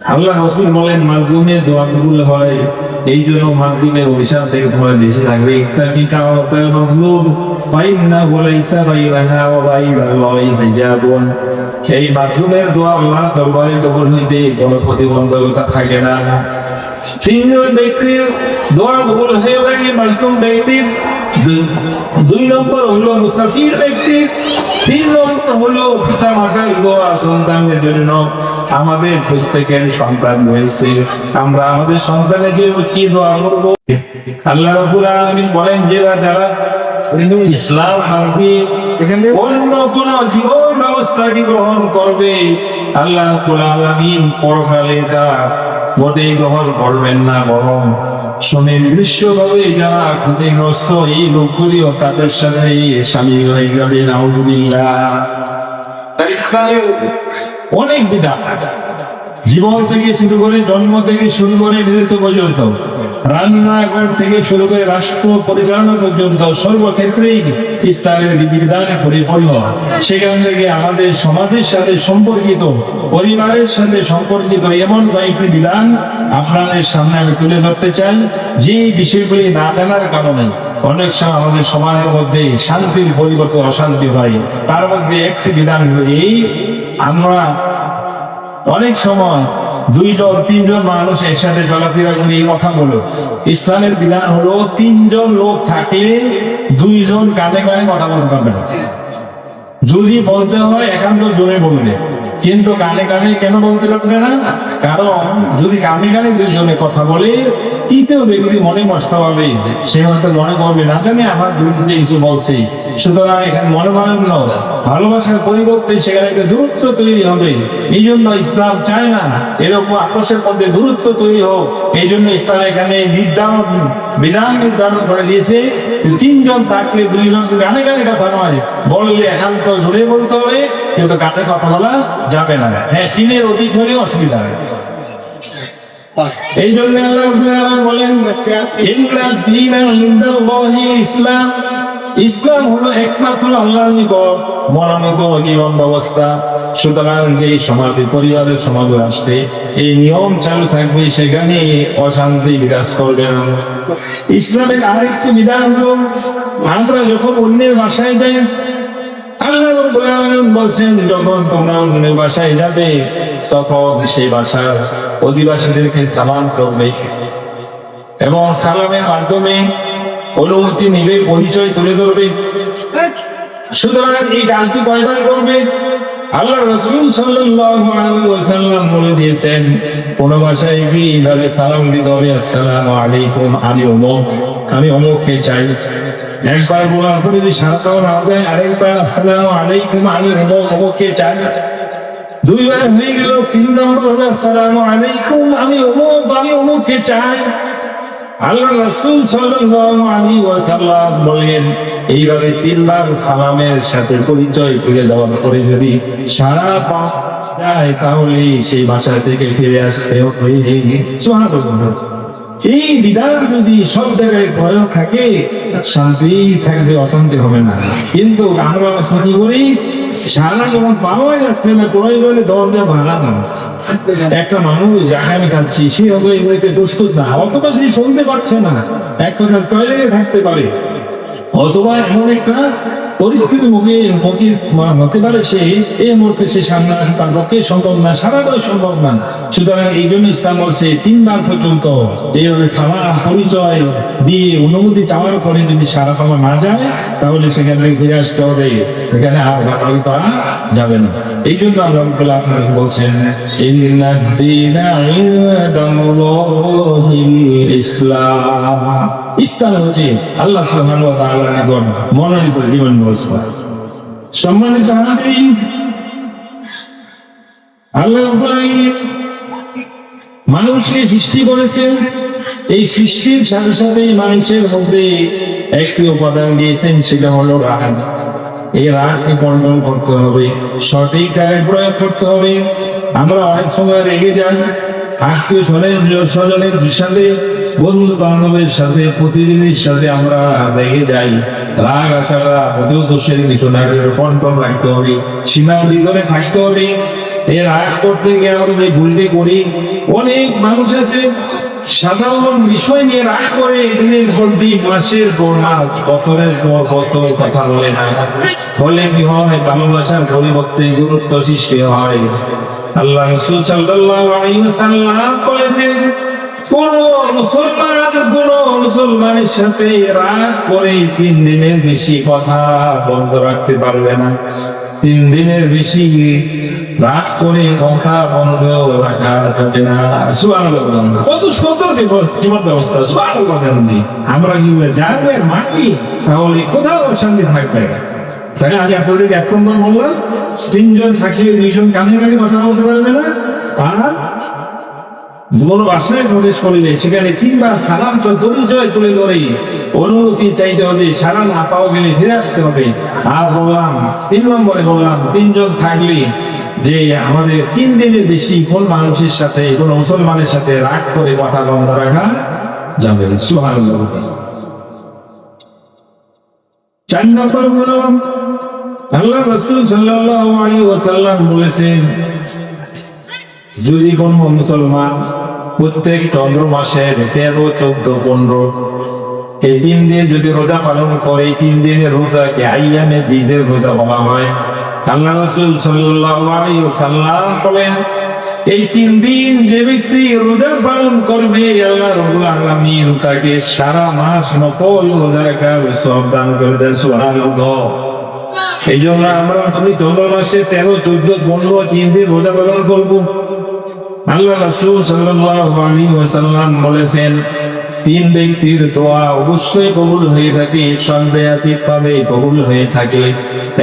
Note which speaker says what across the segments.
Speaker 1: আল্লাহ রাসূল বলেন মাগরিবের দোয়া কবুল হয়, এই জন্য মাগরিবের অভিশাপ থেকে তোমরা বেঁচে থাকবে। ইসলামিকা ওয়া কাল মাগলুব ফাইন্না ওয়ালাইসা বাইনাহা ওয়া বাইনাল্লাহি হিজাবুন। এই মাগরিবের দোয়া আল্লাহর দরবারে কবুল হইতে কোনো প্রতিবন্ধকতা থাকে না। তিনজন ব্যক্তির দোয়া কবুল হয়ে গেলে মাসুম ব্যক্তির, দুই নম্বর হলো মুসাফির ব্যক্তি, তিন নম্বর হলো পিতা মাতার দোয়া সন্তানের জন্য। আমাদের প্রত্যেকের সন্তান রয়েছে, আমরা আমাদের সন্তানের জন্য কি দোয়া করবো? আল্লাহ রাব্বুল আলামিন বলেন যে যারা ইসলাম অন্য কোন জীবন ব্যবস্থাকে গ্রহণ করবে, আল্লাহ রাব্বুল আলামিন পরকালে তা মোটেই গ্রহণ করবেন না, বরং সুনির্দিষ্টভাবে যারা ক্ষতিগ্রস্ত এই লোকগুলিও তাদের সাথে স্বামী হয়ে যাবে। নাউযুবিল্লাহ। ইসলামের অনেক বিধান, জীবন থেকে শুরু করে, জন্ম থেকে শুরু করে মৃত্যু পর্যন্ত, রান্নাঘর থেকে শুরু করে রাষ্ট্র পরিচালনা পর্যন্ত সর্বক্ষেত্রেই ইসলামের বিধিবিধানে পরিপূর্ণ। সেখান থেকে আমাদের সমাজের সাথে সম্পর্কিত, পরিবারের সাথে সম্পর্কিত এমন কয়েকটি বিধান আপনাদের সামনে আমি তুলে ধরতে চাই, যে বিষয়গুলি না জানার কারণে অনেক সময় আমাদের সমাজের মধ্যে শান্তির পরিবর্তে অশান্তি হয়। তার মধ্যে একটি বিধান হলো এই, আমরা অনেক সময় দুইজন তিনজন মানুষ একসাথে চলাফেরা করি, এই কথা বলো। ইসলামের বিধান হলো তিনজন লোক থাকলে দুইজন কাঁধে কাঁধে কথা বলতে পারবে না। যদি বলতে হয় একান্ত জোরে বলবে, কিন্তু কানে কানে কেন বলতে পারবে না? কারণ যদি কানে কানে দুইজনে কথা বলে, তৃতীয় ব্যক্তি মনে কষ্ট পাবে, সে হয়তো মনে করবে না জানি আমার বিরুদ্ধে কিছু বলছে। সুতরাং এখানে মনোমালিন্য, ভালোবাসার পরিবর্তে সেখানে একটা দূরত্ব তৈরি হবে। এই জন্য ইসলাম চায় না এরকম আপোষের মধ্যে দূরত্ব তৈরি হোক। এই জন্য ইসলাম এখানে বিধান নির্ধারণ করে দিয়েছে, তিনজন থাকলে দুইজন কানে কানে কথা নয়, বললে একান্ত জোরে বলতে হবে, কিন্তু কানে কথা বলা যাবে না। হ্যাঁ, তিনের অধিক হলে অসুবিধা হয়। এই জন্য আল্লাহ বলেন ইসলাম, ইসলাম হলো একমাত্র আল্লাহর নিকট মনোনীত জীবন ব্যবস্থা। সুতরাং যে সমাজে, পরিবারের সমাজে আসতে এই নিয়ম চালু থাকবে, সেখানে অশান্তি বিরাজ করবে না। ইসলামের আরেকটি বিধান হলো, আমরা যখন অন্যের বাসায় যাই, আল্লাহ রাব্বুল আলামিন বলেন যখন তোমরা অন্যের বাসায় যাবে, তখন সেই বাসার অধিবাসীদেরকে সালাম করবে এবং সালামের মাধ্যমে অনুমতি নিবে, পরিচয় তুলে ধরবে। সুতরাং এই কাজটি কয়বার করবে? আল্লাহ রাসূল সাল্লাল্লাহু আলাইহি ওয়াসাল্লাম বলে দিয়েছেন, কোন ভাষায় কি এইভাবে সালাম দিতে হবে, আসসালামু আলাইকুম আমি অমুক, আমি অমুককে চাই। একবার বলার পরে যদি সারা পাওয়া না যায়, আরেকবার আসসালামু আলাইকুম আমি অমুক, অমুককে চাই। দুইবার হয়ে গেল, তিন নম্বর হলো আসসালামু আলাইকুম আমি অমুক, আমি অমুককে চাই। আল্লাহ রাসূল সাল্লাল্লাহু আলাইহি ওয়াসাল্লাম বলেন, এইভাবে তিনবার সালামের সাথে পরিচয় তুলে দেওয়ার পরে যদি সারা পাওয়া যায়, তাহলে সেই ভাষা থেকে ফিরে আসতে হবে। সুবহানাল্লাহ। এই বিধান যদি সব জায়গায় প্রয়োগ থাকে, শান্তি থাকবে, অশান্তি হবে না। কিন্তু আমরা কি করি, সারা যখন পাওয়া যাচ্ছে না, প্রয়োজনে দরজা ভাঙা না। একটা মানুষ যাকে আমি চাচ্ছি, সে হবে এগুলোকে প্রস্তুত না, অথবা সে শুনতে পাচ্ছে না, এক কথা টয়লেটে থাকতে পারে, অথবা এমন একটা পরিস্থিতি মুখে হতে পারে, সে এই মুহূর্তে সে সামনে তার পক্ষে সম্ভব না, সারা করে সম্ভব না। সুতরাং এই জন্য ইসলাম বলছে তিনবার পর্যন্ত এইভাবে সালাম পরিচয় দিয়ে অনুমতি চাওয়ার পরে যদি সারা পাওয়া না যায়, তাহলে সেখান থেকে ফিরে আসতে হবে, এখানে আর বাড়াবাড়ি করা যাবে না। এই জন্য আল্লাহ আপনাকে বলছেন ইসলাম, ইসলাম হচ্ছে আল্লাহ সুবহানাহু ওয়া তাআলার নিকট মনোনীত জীবন ব্যবস্থা। সম্মানিত হাজিরিন, আল্লাহ রাব্বুল আলামিন মানুষকে সৃষ্টি করেছেন, এই সৃষ্টির সাথে সাথে মানুষের মধ্যে একটি উপাদান দিয়েছেন, সেটা হলো রাগ। এই রাগকে কন্ট্রোল করতে হবে, সঠিক জায়গায় প্রয়োগ করতে হবে। আমরা অনেক সময় রেগে যাই, আত্মীয় স্বজনের সাথে, বন্ধু বান্ধবের সাথে, প্রতিনিধির সাথে আমরা রেগে যাই। রাগ আসাটা দোষের কিছু না, কন্ট্রোল রাখতে হবে, সীমার ভিতরে থাকতে হবে। এই রাগ করতে গিয়ে আমরা যে ভুলটি করি, অনেক মানুষ আছে সাধারণ বিষয় নিয়ে রাগ করে দিনের পর দিন, মাসের পর মাস, বছরের পর বছর কথা বলে না। ফলে কি হয়, ভালোবাসার পরিবর্তে দূরত্ব সৃষ্টি হয়। আল্লাহ রাসূল সাল্লাল্লাহু আলাইহি ওয়াসাল্লাম বলেছেন, কোন মুসলমানের সাথে রাগ করে 3 দিনের বেশি কথা বন্ধ রাখতে পারবে না। 3 দিনের বেশি রাগ করে কথা বন্ধ রাখা যাবে না। সুবহানাল্লাহ। কত সুন্দর জীবন ব্যবস্থা। সুবহানাল্লাহ। আমরা কি জানবেন মাটি, তাহলে কোথাও শান্তি থাকবে না। তাই আগে আপনাদের 1 নম্বর বললাম, 3 জন থাকলে 2 জন কানে কানে কথা বলতে পারবে না। আর কোন বাসায় প্রবেশ করলে সেখানে 3 বার সালাম পরিচয় তুলে ধরে অনুমতি চাইতে হবে, সারা না পাওয়া গেলে ফিরে আসতে হবে। আর বললাম 3 নম্বরে বললাম, 3 জন থাকলে যে আমাদের 3 দিনের বেশি কোন মানুষের সাথে, কোন মুসলমানের সাথে রাগ করে কথা বন্ধ রাখা যাবে না। সুবহানাল্লাহ। 4 নম্বর হলো আল্লাহ রাসূল সাল্লাল্লাহু আলাইহি ওয়াসাল্লাম বলেছেন, যদি কোন মুসলমান প্রত্যেক চন্দ্র মাসের 13, 14, 15 এই 3 দিন যদি রোজা পালন করে, 3 দিনের রোজাকে আইয়ামে বীজের রোজা বলা হয়। আল্লাহ রাসূল সাল্লাল্লাহু আলাইহি ওয়াসাল্লাম বলেন, এই 3 দিন যে ব্যক্তি রোজা পালন করবে, আল্লাহ রাব্বুল আলামিন তাকে সারা মাস নফল রোজা রাখার সওয়াব দান করবেন। সুবহানাল্লাহ। এই জন্য আমরা চন্দ্র মাসে 13, 14, 15 3 দিন রোজা পালন করবো। আল্লাহ রাসূল সাল্লাল্লাহু আলাইহি ওয়াসাল্লাম বলেছেন, 3 ব্যক্তির দোয়া অবশ্যই কবুল হয়ে থাকে, সন্দেহাতীতভাবে কবুল হয়ে থাকে।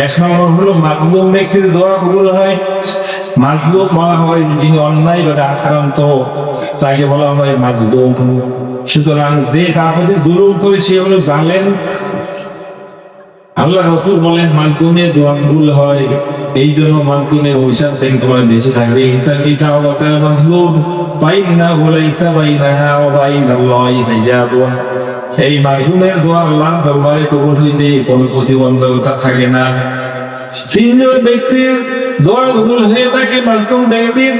Speaker 1: 1 নম্বর হলো মাজলুম ব্যক্তির দোয়া কবুল হয়। মাজলুম বলা হয় যিনি অন্যায়ভাবে আক্রান্ত, তাকে বলা হয় মাজলুম। সুতরাং যে তার প্রতি জুলুম করে সে হলো জালেম। আল্লাহ রাসূল বলেন, মাজলুমের দোয়া কবুল হয়। এই জন্য মাজলুমের অভিশাপ থেকে তোমার দেশে থাকবে। ইনসানিকা ওয়া কাল মাজলুম ফাইন্নাহু লাইসা বাইনাহা ওয়া বাইনাল্লাহি হিজাবুন। এই মাজলুমের দোয়া আল্লাহর দরবারে কবুল হইতে কোনো প্রতিবন্ধকতা থাকে না। 3 জন ব্যক্তির দোয়া কবুল হয়ে থাকে মাজলুম ব্যক্তির।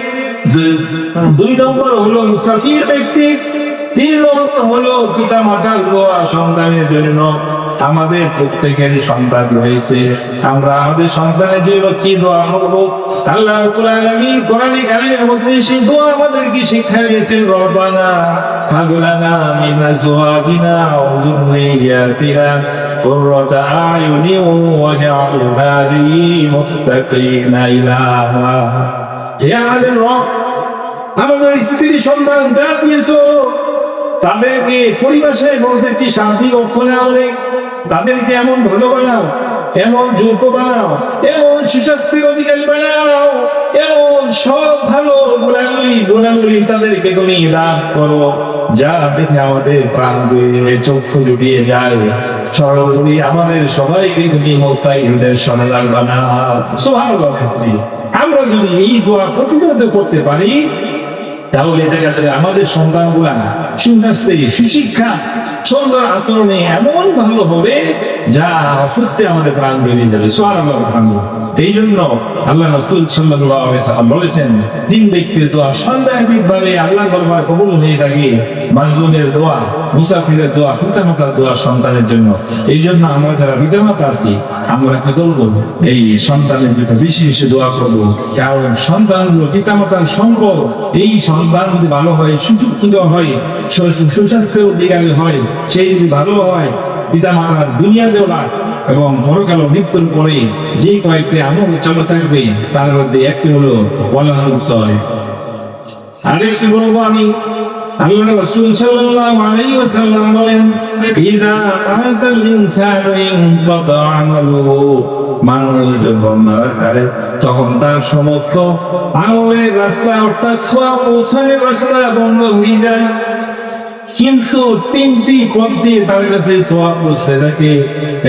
Speaker 1: 2 নম্বর হলো মুসাফির ব্যক্তি। 3 নম্বর হলো পিতা মাতার দোয়া সন্তানের জন্য। আমাদের প্রত্যেকের সন্তান রয়েছে, আমরা আমাদের সন্তানের জন্য কি দোয়া করব? আল্লাহ রাব্বুল আলামিন কোরআনে কারীমের মধ্যে সেই দোয়া আমাদেরকে শিক্ষা দিয়েছেন, রব্বানা হাব লানা মিন আজওয়াজিনা ওয়া যুররিয়্যাতিনা কুররাতা আয়ুনিন ওয়াজআলনা লিল মুত্তাকিনা ইমামা। হে আমাদের রব, আমাদের স্ত্রী সন্তান দান দিয়েছো, তাদেরকে পরিবেশে বলতেছি শান্তি রক্ষণে আনে, তাদেরকে এমন ভালো বানাও, এমন যোগ্য বানাও, এমন সুস্বাস্থ্যের অধিকারী বানাও, এমন সব ভালো গুণাগুলি তাদেরকে তুমি দান করো, যা দেখে আমাদের প্রাণ জুড়িয়ে চক্ষু জুড়িয়ে যায়। সর্বোপরি আমাদের সবাইকে তুমি মুত্তাকিনদের সন্তান বানাও। সুবহানাল্লাহ। আমরা যদি এই দোয়া প্রতিনিয়ত করতে পারি, তাহলে দেখা যায় আমাদের সন্তানগুলা সুস্বাস্থ্যে, সুশিক্ষা, সুন্দর আচরণে এমন ভালো হবে যা সত্যি আমাদের প্রাণ বেরিয়ে যাবে। সুবহানাল্লাহ। এই জন্য আল্লাহ রাসূল সাল্লাল্লাহু আলাইহি ওয়াসাল্লাম বলেছেন, 3 ব্যক্তির দোয়া সন্দেহাতীতভাবে আল্লাহর দরবারে কবুল হয়ে থাকে। মাজলুমের দোয়া, মুসাফিরের দোয়া, পিতামাতার দোয়া সন্তানের জন্য। এই জন্য আমরা যারা পিতামাতা আছি, আমরা কি করবো? এই সন্তানের জন্য বেশি বেশি দোয়া করবো। কারণ সন্তানগুলো পিতামাতার সম্পদ। এই সন্তান যদি ভালো হয়, সুশিক্ষিত হয়, সুস্বাস্থ্যের অধিকারী হয়, সেই যদি ভালো হয়, পিতামাতার দুনিয়াতেও লাভ এবং পরকাল মৃত্যুর পরে যে কয়েকটি আমল চালু থাকবে, তার মধ্যে একটি হলো ওয়ালাদুন সালিহ। আরেকটি বলবো আমি, আল্লাহ রাসূল সাল্লাল্লাহু আলাইহি ওয়াসাল্লাম বলেন, ইযা মাতাল ইনসানু ইনকাতা আমালুহু, মানুষ যখন মারা যায় তখন তার সমস্ত আমলের রাস্তা অর্থাৎ সওয়াব পৌঁছানোর রাস্তা বন্ধ হয়ে যায়। কিন্তু 3টি পথে তার কাছে সওয়াব পৌঁছে থাকে।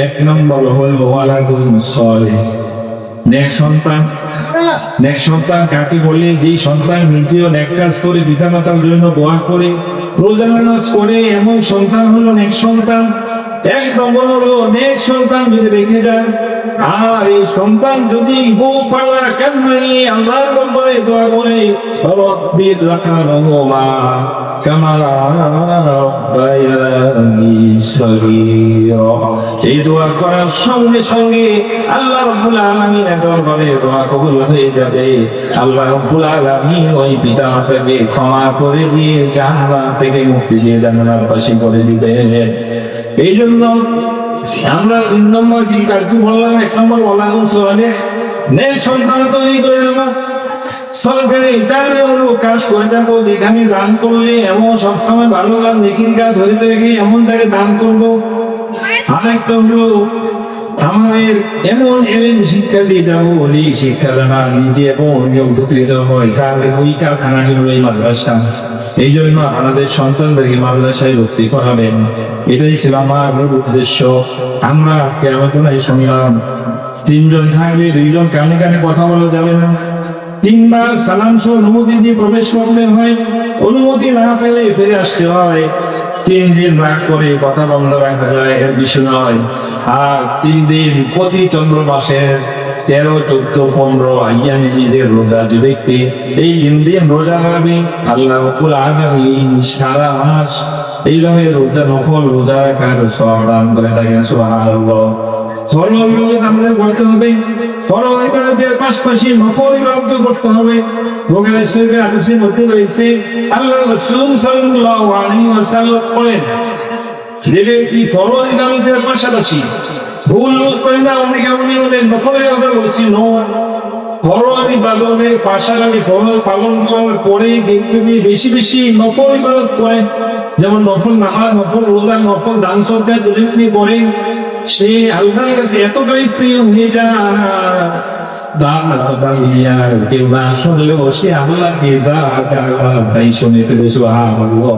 Speaker 1: 1 নম্বর হলো ওয়ালাদুন সালিহ, নেক সন্তান। নেক সন্তান কাকে বলে? যে সন্তান নিজেও নেক কাজ করে, পিতামাতার জন্য দোয়া করে, রোজা নামাজ করে, এমন সন্তান হলো নেক সন্তান। 1 নম্বর হলো নেক সন্তান যদি রেখে যায় আর এই সন্তান যদি বউ পাল্লা কেন আল্লাহর দরবারে দোয়া করে রব্বির রাহমাহুমা কামা রাব্বায়ানি সগীরা, এই দোয়া করার সঙ্গে সঙ্গে আল্লাহ রাব্বুল আলামিনের দরবারে দোয়া কবুল হয়ে যাবে। আল্লাহ রাব্বুল আলামিন ওই পিতা মাতাকে ক্ষমা করে দিয়ে জাহান্নাম থেকে মুক্তি দিয়ে জান্নাতবাসী করে দিবে। এই জন্য আমরা 3 নম্বর কি কাজটি বললাম, 1 নম্বর বলা হচ্ছে সন্তান তৈরি করে দেবো, সরকারি তাহলে হলো কাজ করে যাবো, যেখানে দান করলে এমন সবসময় ভালো কাজ নেকির কাজ হইতে রেখে এমন তাকে দান করবো। আরেকটা হলো আমাদের এমন এলেন শিক্ষা দিয়ে যাবো, এই শিক্ষা দ্বারা নিজে এবং উপকৃত হয়, তাহলে ওই কারখানাটি হলো এই মাদ্রাসা। এই জন্য আমাদের সন্তানদেরকে মাদ্রাসায় ভর্তি করাবেন, এটাই ছিল আমার উদ্দেশ্য। আমরা আজকে আলোচনায় শুনলাম 3 জন থাকলে 2 জন কানে কানে কথা বলা যাবে না, 3 বার সালাম সহ অনুমতি দিয়ে প্রবেশ করতে হয়, অনুমতি না পেলে ফিরে আসতে হয়, 3 দিন রাগ করে কথা বন্ধ রাখা যায় এর বিষয় নয়। আর 3 দিন প্রতি চন্দ্র মাসের 13, 14, 15 আইয়ামে নিজের রোজা যে ব্যক্তি এই 3 দিন রোজা রাখবে, আল্লাহ রাব্বুল আলামিন সারা মাস এইভাবে রোজা নফল রোজা রাখার সওয়াব দান করে থাকেন। সুবহানাল্লাহ। ফরজ আমাদের করতে হবে, ফরজ ইবাদতের পাশাপাশি নফল ইবাদত করতে হবে। বুখারী শরীফে হাদিসের মধ্যে রয়েছে আল্লাহ রাসূল সাল্লাল্লাহু আলাইহি ওয়াসাল্লাম বলেন, যে ব্যক্তি ফরজ ইবাদতের পাশাপাশি ভুল করে না, অনেকে বলেন নফল ইবাদত করছি, নো, ফরজ ইবাদতের পাশাপাশি ফরজ পালন করার পরে ব্যক্তি বেশি বেশি নফল ইবাদত করে, যেমন নফল নামাজ, নফল রোজা, নফল দান সদকা যদি করে, সে আল্লাহর কাছে এতটাই প্রিয় হয়ে যায় কেউ না শুনলেও সে আল্লাহকে যা তাই শুনে ফেলে। সুবহানাল্লাহ।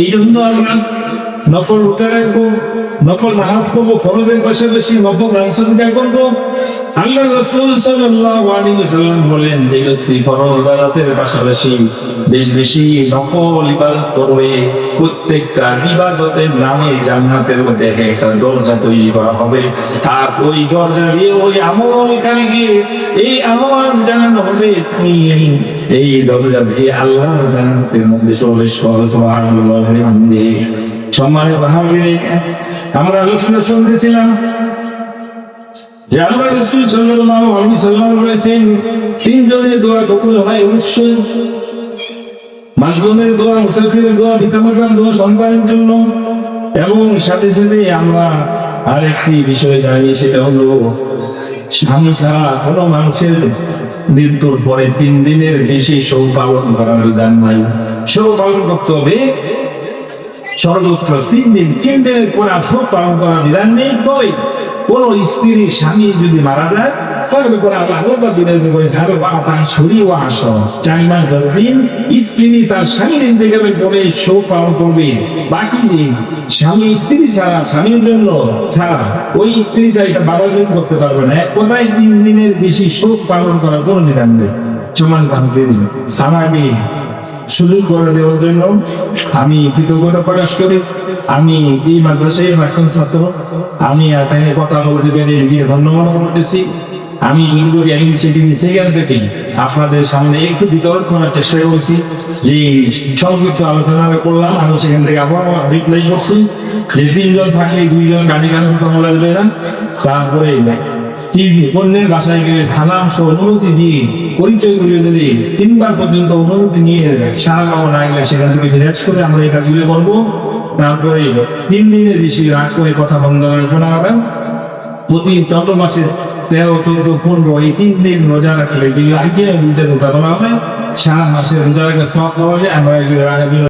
Speaker 1: এই জন্য আমরা নফল রোজা রাখবো, নফল নামাজ পড়বো, ফরজের পাশাপাশি নফল দান সদকা করবো। আল্লাহ রাসূল সাল্লাল্লাহু আলাইহি ওয়াসাল্লাম বলেন, যে ব্যক্তি ফরজ ইবাদতের পাশাপাশি বেশি বেশি নফল ইবাদত করবে, প্রত্যেকটা ইবাদতের নামে জান্নাতের মধ্যে একটা দরজা তৈরি করা হবে, আর ওই দরজা দিয়ে ওই আমলকারীকে এই আহ্বান জানানো হবে, এই দরজা দিয়ে আল্লাহ জান্নাতের মধ্যে প্রবেশ করো। সুবহানাল্লাহ। সম্মানিত ভাইরা, আমরা আলোচনা শুনতেছিলাম যে আল্লাহ রাসূল সাল্লাল্লাহু আলাইহি ওয়াসাল্লাম বলেছেন 3 জনের দোয়া কবুল হয় অবশ্যই। মাজলুমের দোয়া, মুসাফিরের দোয়া, পিতামাতার দোয়া সন্তানের জন্য, এবং সাথে সাথে আমরা আরেকটি বিষয় জানি, সেটা হলো স্বামী ছাড়া কোনো মানুষের মৃত্যুর পরে 3 দিনের বেশি শোক পালন করার বিধান নাই। শোক পালন করতে হবে সর্বোচ্চ 3 দিন, 3 দিনের পর আর শোক পালন করার বিধান নেই। তবে কোন স্ত্রীর স্বামী যদি মারা যায়, তবে করে আল্লাহ তার শরীর ও আস 4 মাস 10 দিন স্ত্রী তার স্বামীর ইন্তেকালের পরে শোক পালন করবে। বাকি দিন স্বামী স্ত্রী ছাড়া, স্বামীর জন্য ছাড়া ওই স্ত্রীটা এটা বাধাগ্রহণ করতে পারবে না। কোথায় 3 দিনের বেশি শোক পালন করার কোনো নিয়ম নেই। সমান আমাকে সুযোগ করে দেওয়ার জন্য আমি কৃতজ্ঞতা প্রকাশ করি। আমি এই মাদ্রাসায় ভাষণ ছাত্র, আমি আপনাকে কথা বলতে পেরে নিজেকে ধন্য মনে করতেছি। আমি ইনডোর ইউনিভার্সিটি সেখান থেকে আপনাদের সামনে একটু বিতরণ করার চেষ্টা করছি, যে সংক্ষিপ্ত আলোচনা করলাম। আমি সেখান থেকে আবার রিপ্লাই করছি যে 3 জন থাকলে 2 জন গাড়ি গাড়ি কথা বলা যাবে না। তারপরে অন্যের বাসায় গেলে সালাম সহ অনুমতি দিয়ে পরিচয় করিয়ে দিলে 3 বার পর্যন্ত অনুমতি নিয়ে সারা বাবা না গেলে সেখান থেকে বিরাজ করে আমরা এটা তুলে করবো। তারপরে 3 দিনের বেশি রাগ করে কথা বন্ধ রাখবেন। আমরা প্রতি চন্দ্র মাসে 13, 14, 15 এই 3 দিন রোজা রাখলে আগে বুঝতে কথা বলা হয়, সারা মাসে রোজা রাখলে সব পাওয়া যায়। আমরা